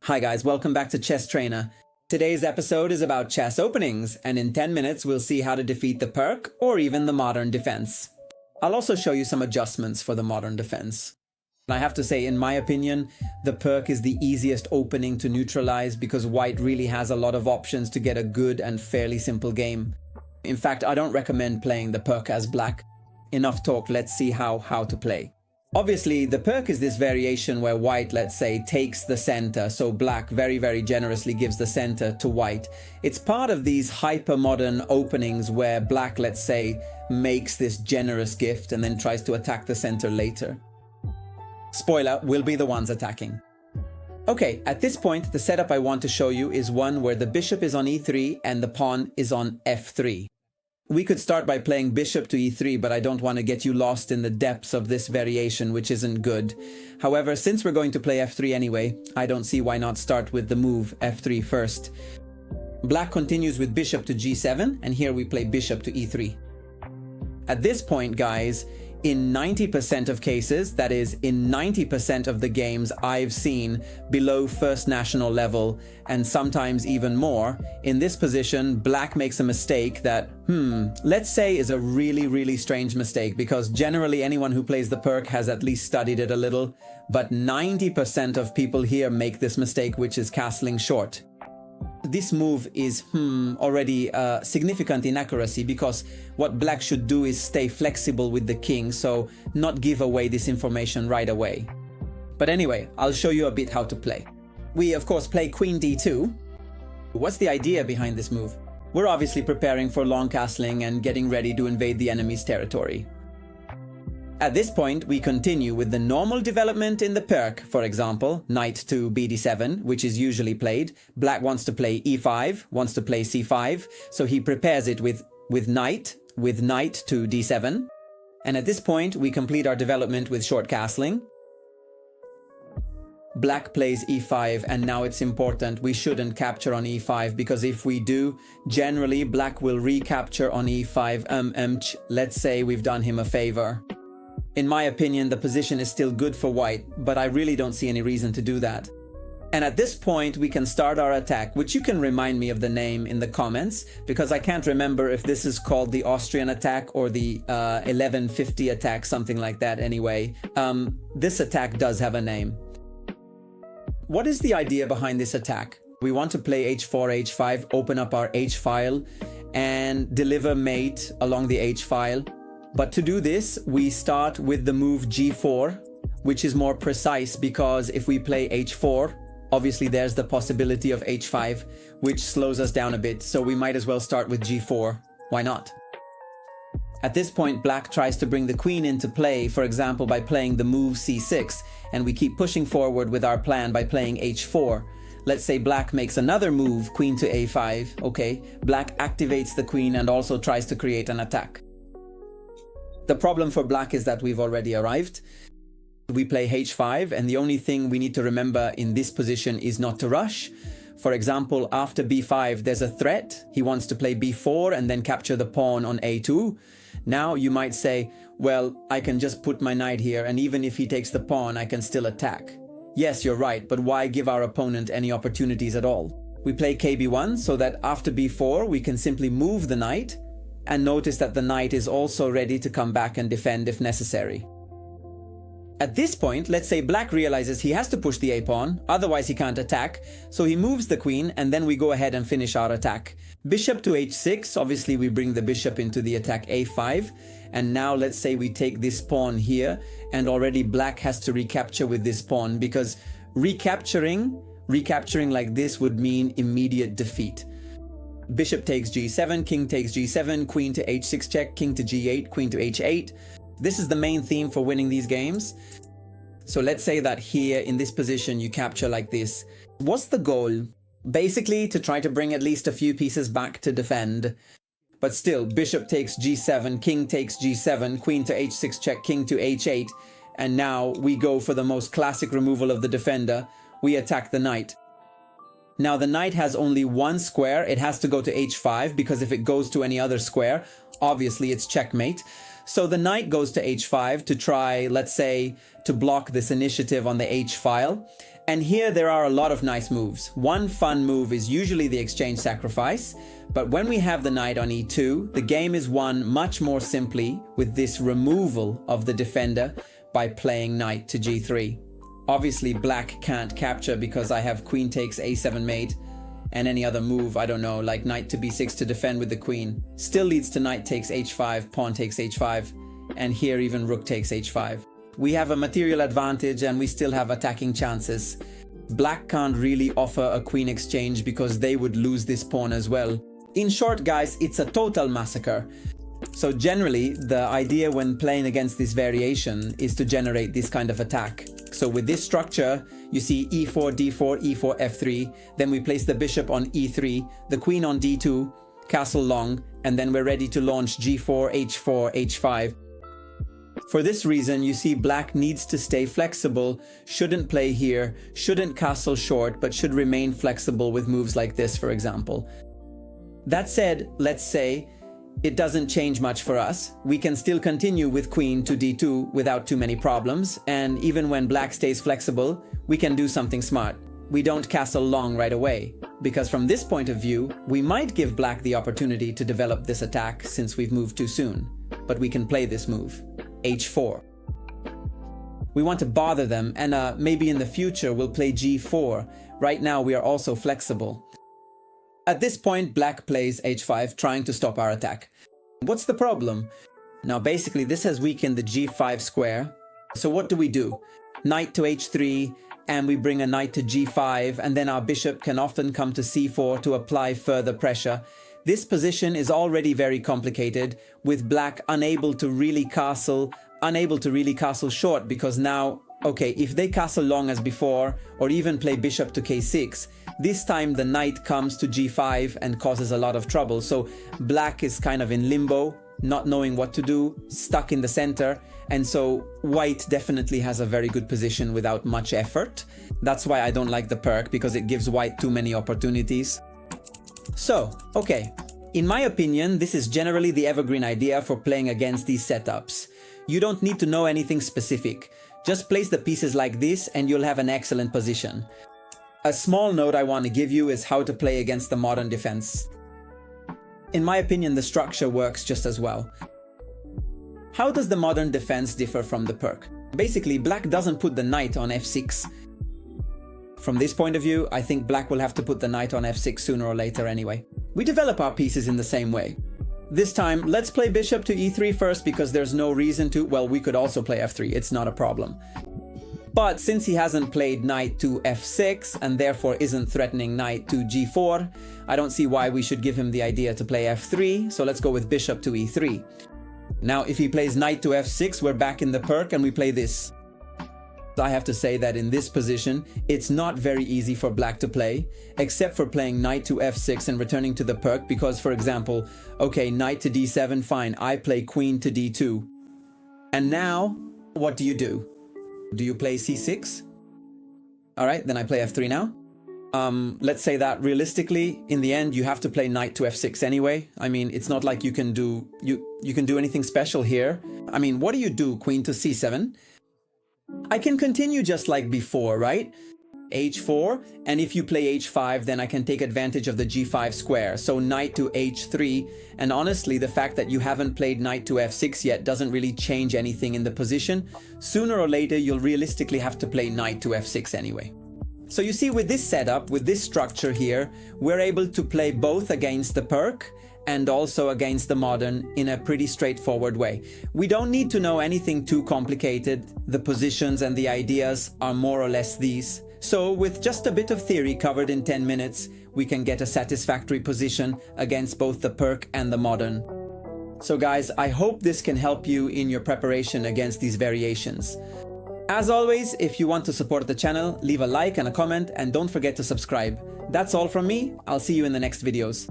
Hi guys, welcome back to Chess Trainer. Today's episode is about chess openings, and in 10 minutes we'll see how to defeat the Pirc or even the modern defense. I'll also show you some adjustments for the modern defense. I have to say, in my opinion, the Pirc is the easiest opening to neutralize because white really has a lot of options to get a good and fairly simple game. In fact, I don't recommend playing the Pirc as black. Enough talk, let's see how to play. Obviously, the Pirc is this variation where white, let's say, takes the center, so black very generously gives the center to white. It's part of these hyper-modern openings where black, let's say, makes this generous gift and then tries to attack the center later. Spoiler, we'll be the ones attacking. Okay, at this point, the setup I want to show you is one where the bishop is on e3 and the pawn is on f3. We could start by playing bishop to e3, but I don't want to get you lost in the depths of this variation, which isn't good. However, since we're going to play f3 anyway, I don't see why not start with the move f3 first. Black continues with bishop to g7, and here we play bishop to e3. At this point, guys, in 90% of cases, that is, in 90% of the games I've seen below first national level, and sometimes even more, in this position, black makes a mistake that, let's say is a really strange mistake, because generally anyone who plays the Pirc has at least studied it a little, but 90% of people here make this mistake, which is castling short. This move is already a significant inaccuracy, because what black should do is stay flexible with the king, so not give away this information right away. But anyway, I'll show you a bit how to play. We of course play queen d2. What's the idea behind this move? We're obviously preparing for long castling and getting ready to invade the enemy's territory. At this point, we continue with the normal development in the Pirc. For example, knight to bd7, which is usually played. Black wants to play e5, wants to play c5, so he prepares it with knight to d7. And at this point, we complete our development with short castling. Black plays e5, and now it's important, we shouldn't capture on e5, because if we do, generally black will recapture on e5. Let's say we've done him a favor. In my opinion, the position is still good for white, but I really don't see any reason to do that. And at this point, we can start our attack, which you can remind me of the name in the comments, because I can't remember if this is called the Austrian attack or the 1150 attack, something like that anyway. This attack does have a name. What is the idea behind this attack? We want to play h4, h5, open up our h-file, and deliver mate along the h-file. But to do this, we start with the move g4, which is more precise, because if we play h4, obviously there's the possibility of h5, which slows us down a bit, so we might as well start with g4. Why not? At this point, black tries to bring the queen into play, for example, by playing the move c6, and we keep pushing forward with our plan by playing h4. Let's say black makes another move, queen to a5, okay? Black activates the queen and also tries to create an attack. The problem for black is that we've already arrived. We play h5, and the only thing we need to remember in this position is not to rush. For example, after b5, there's a threat. He wants to play b4 and then capture the pawn on a2. Now you might say, well, I can just put my knight here, and even if he takes the pawn, I can still attack. Yes, you're right, but why give our opponent any opportunities at all? We play kb1 so that after b4, we can simply move the knight, and notice that the knight is also ready to come back and defend if necessary. At this point, let's say black realizes he has to push the a-pawn, otherwise he can't attack, so he moves the queen, and then we go ahead and finish our attack. Bishop to h6, obviously we bring the bishop into the attack a5, and now let's say we take this pawn here, and already black has to recapture with this pawn, because recapturing like this would mean immediate defeat. Bishop takes g7, king takes g7, queen to h6 check, king to g8, queen to h8. This is the main theme for winning these games. So let's say that here in this position you capture like this. What's the goal? Basically to try to bring at least a few pieces back to defend. But still, bishop takes g7, king takes g7, queen to h6 check, king to h8. And now we go for the most classic removal of the defender. We attack the knight. Now the knight has only one square, it has to go to h5, because if it goes to any other square, obviously it's checkmate. So the knight goes to h5 to try, let's say, to block this initiative on the h file. And here there are a lot of nice moves. One fun move is usually the exchange sacrifice, but when we have the knight on e2, the game is won much more simply with this removal of the defender by playing knight to g3. Obviously black can't capture because I have queen takes a7 mate, and any other move, I don't know, like knight to b6 to defend with the queen, still leads to knight takes h5, pawn takes h5, and here even rook takes h5. We have a material advantage and we still have attacking chances. Black can't really offer a queen exchange because they would lose this pawn as well. In short, guys, it's a total massacre. So generally, the idea when playing against this variation is to generate this kind of attack. So with this structure, you see e4, d4, e4, f3, then we place the bishop on e3, the queen on d2, castle long, and then we're ready to launch g4, h4, h5. For this reason, you see black needs to stay flexible, shouldn't play here, shouldn't castle short, but should remain flexible with moves like this, for example. That said, let's say it doesn't change much for us. We can still continue with queen to d2 without too many problems, and even when black stays flexible, we can do something smart. We don't castle long right away, because from this point of view, we might give black the opportunity to develop this attack since we've moved too soon. But we can play this move. h4. We want to bother them, and maybe in the future we'll play g4. Right now we are also flexible. At this point, black plays h5, trying to stop our attack. What's the problem? Now basically this has weakened the g5 square. So what do? Knight to h3, and we bring a knight to g5, and then our bishop can often come to c4 to apply further pressure. This position is already very complicated, with black unable to really castle short, because now, okay, if they castle long as before, or even play bishop to k6, this time the knight comes to g5 and causes a lot of trouble. So black is kind of in limbo, not knowing what to do, stuck in the center, and so white definitely has a very good position without much effort. That's why I don't like the Pirc, because it gives white too many opportunities. So, okay, in my opinion, this is generally the evergreen idea for playing against these setups. You don't need to know anything specific. Just place the pieces like this and you'll have an excellent position. A small note I want to give you is how to play against the modern defense. In my opinion, the structure works just as well. How does the modern defense differ from the Pirc? Basically, black doesn't put the knight on f6. From this point of view, I think black will have to put the knight on f6 sooner or later anyway. We develop our pieces in the same way. This time, let's play bishop to e3 first, because there's no reason to. Well, we could also play f3, it's not a problem. But since he hasn't played knight to f6 and therefore isn't threatening knight to g4, I don't see why we should give him the idea to play f3, so let's go with bishop to e3. Now, if he plays knight to f6, we're back in the Pirc and we play this. I have to say that in this position, it's not very easy for black to play, except for playing knight to f6 and returning to the Pirc, because, for example, okay, knight to d7, fine, I play queen to d2. And now, what do? Do you play c6? Alright, then I play f3 now. Let's say that realistically, in the end, you have to play knight to f6 anyway. I mean, it's not like you can do anything special here. I mean, what do? Queen to c7? I can continue just like before, right? h4, and if you play h5, then I can take advantage of the g5 square. So knight to h3, and honestly, the fact that you haven't played knight to f6 yet doesn't really change anything in the position. Sooner or later, you'll realistically have to play knight to f6 anyway. So you see, with this setup, with this structure here, we're able to play both against the Pirc and also against the modern in a pretty straightforward way. We don't need to know anything too complicated. The positions and the ideas are more or less these. So with just a bit of theory covered in 10 minutes, we can get a satisfactory position against both the Pirc and the modern. So guys, I hope this can help you in your preparation against these variations. As always, if you want to support the channel, leave a like and a comment, and don't forget to subscribe. That's all from me. I'll see you in the next videos.